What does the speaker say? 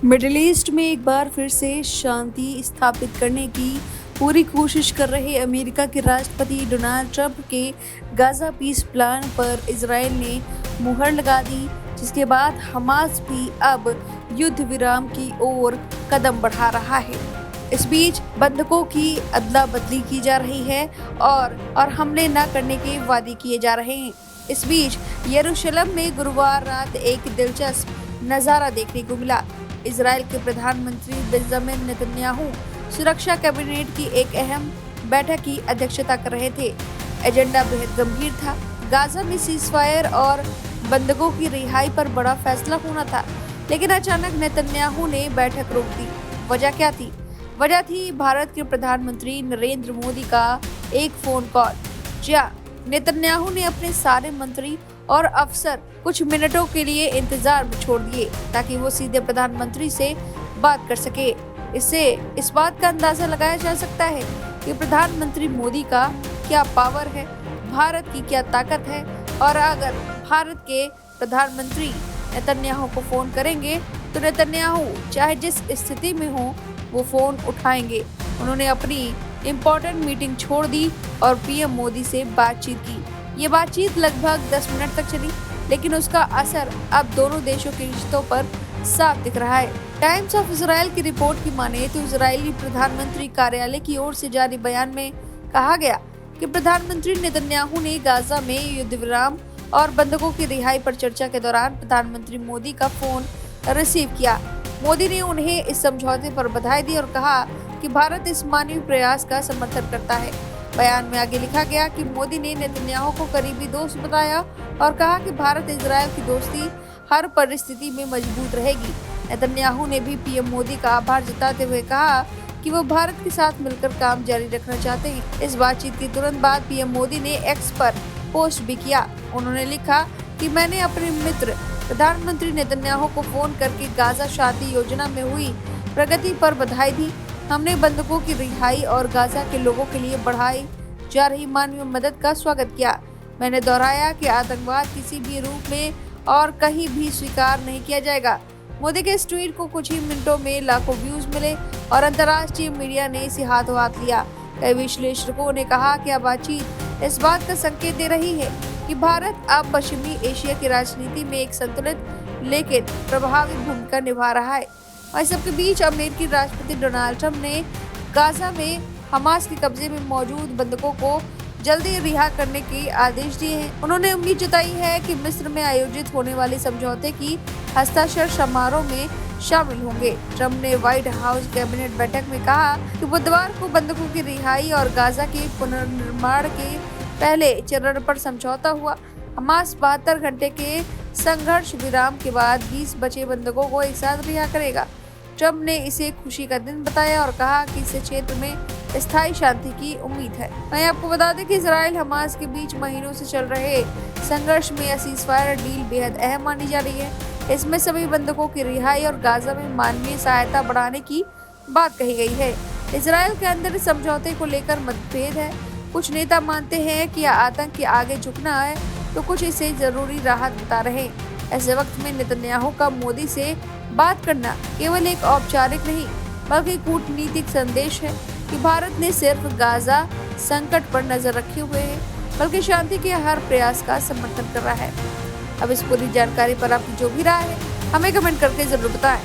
Middle east में एक बार फिर से शांति स्थापित करने की पूरी कोशिश कर रहे अमेरिका के राष्ट्रपति डोनाल्ड ट्रंप के गाजा पीस प्लान पर इजराइल ने मुहर लगा दी, जिसके बाद हमास भी अब युद्ध विराम की ओर कदम बढ़ा रहा है। इस बीच बंधकों की अदला बदली की जा रही है और हमले न करने के वादे किए जा रहे हैं। इस बीच यरूशलेम में गुरुवार रात एक दिलचस्प नज़ारा देखने को मिला। इजराइल के प्रधानमंत्री बेंजामिन नेतन्याहू सुरक्षा कैबिनेट की एक अहम बैठक की अध्यक्षता कर रहे थे। एजेंडा बेहद गंभीर था। गाजा में सीजफायर और बंधकों की रिहाई पर बड़ा फैसला होना था, लेकिन अचानक नेतन्याहू ने बैठक रोक दी। वजह क्या थी? वजह थी भारत के प्रधानमंत्री नरेंद्र मोदी का एक फोन कॉल। नेतन्याहू ने अपने सारे मंत्री और अफसर कुछ मिनटों के लिए इंतजार में छोड़ दिए ताकि वो सीधे प्रधानमंत्री से बात कर सके। इससे इस बात का अंदाजा लगाया जा सकता है कि प्रधानमंत्री मोदी का क्या पावर है, भारत की क्या ताकत है, और अगर भारत के प्रधानमंत्री नेतन्याहू को फोन करेंगे तो नेतन्याहू चाहे जिस स्थिति में हो वो फोन उठाएंगे। उन्होंने अपनी इम्पोर्टेंट मीटिंग छोड़ दी और पीएम मोदी से बातचीत की। ये बातचीत लगभग 10 मिनट तक चली, लेकिन उसका असर अब दोनों देशों के रिश्तों पर साफ दिख रहा है। टाइम्स ऑफ इजराइल की रिपोर्ट की माने तो इजरायली प्रधानमंत्री कार्यालय की ओर से जारी बयान में कहा गया कि प्रधानमंत्री नेतन्याहू ने गाजा में युद्ध विराम और बंधकों की रिहाई पर चर्चा के दौरान प्रधानमंत्री मोदी का फोन रिसीव किया। मोदी ने उन्हें इस समझौते पर बधाई दी और कहा कि भारत इस मानवीय प्रयास का समर्थन करता है। बयान में आगे लिखा गया कि मोदी ने नेतन्याहू को करीबी दोस्त बताया और कहा कि भारत इजराइल की दोस्ती हर परिस्थिति में मजबूत रहेगी। नेतन्याहू ने भी पीएम मोदी का आभार जताते हुए कहा कि वो भारत के साथ मिलकर काम जारी रखना चाहते हैं। इस बातचीत के तुरंत बाद पीएम मोदी ने एक्स पर पोस्ट भी किया। उन्होंने लिखा कि मैंने अपने मित्र प्रधानमंत्री नेतन्याहू को फोन करके गाजा शांति योजना में हुई प्रगति पर बधाई दी। हमने बंधकों की रिहाई और गाजा के लोगों के लिए बढ़ाई जा रही मानवीय मदद का स्वागत किया। मैंने दोहराया कि आतंकवाद किसी भी रूप में और कहीं भी स्वीकार नहीं किया जाएगा। मोदी के इस ट्वीट को कुछ ही मिनटों में लाखों व्यूज मिले और अंतर्राष्ट्रीय मीडिया ने इसे हाथों हाथ लिया। कई विश्लेषकों ने कहा कि बातचीत इस बात का संकेत दे रही है कि भारत अब पश्चिमी एशिया की राजनीति में एक संतुलित लेकिन प्रभावी भूमिका निभा रहा है। और सबके बीच अमेरिकी राष्ट्रपति डोनाल्ड ट्रंप ने गाजा में हमास के कब्जे में मौजूद बंधकों को जल्दी रिहा करने के आदेश दिए हैं। उन्होंने उम्मीद जताई है कि मिस्र में आयोजित होने वाले समझौते की हस्ताक्षर समारोह में शामिल होंगे। ट्रंप ने व्हाइट हाउस कैबिनेट बैठक में कहा कि बुधवार को बंधकों की रिहाई और गाजा के पुनर्निर्माण के पहले चरण पर समझौता हुआ। हमास 72 घंटे के संघर्ष विराम के बाद 20 बचे बंधकों को एक साथ रिहा करेगा। ट्रंप ने इसे खुशी का दिन बताया और कहा कि इससे क्षेत्र में स्थायी शांति की उम्मीद है। मैं आपको बता दें कि इजराइल हमास के बीच महीनों से चल रहे संघर्ष में सीजफायर डील बेहद अहम मानी जा रही है। इसमें सभी बंधकों की रिहाई और गाजा में मानवीय सहायता बढ़ाने की बात कही गई है। इजराइल के अंदर इस समझौते को लेकर मतभेद है। कुछ नेता मानते हैं कि आतंक के आगे झुकना है, तो कुछ इसे जरूरी राहत बता रहे। ऐसे वक्त में नेतन्याहू का मोदी से बात करना केवल एक औपचारिक नहीं बल्कि कूटनीतिक संदेश है कि भारत ने सिर्फ गाजा संकट पर नजर रखे हुए है, बल्कि शांति के हर प्रयास का समर्थन कर रहा है। अब इस पूरी जानकारी पर आपकी जो भी राय है हमें कमेंट करके जरूर बताएं।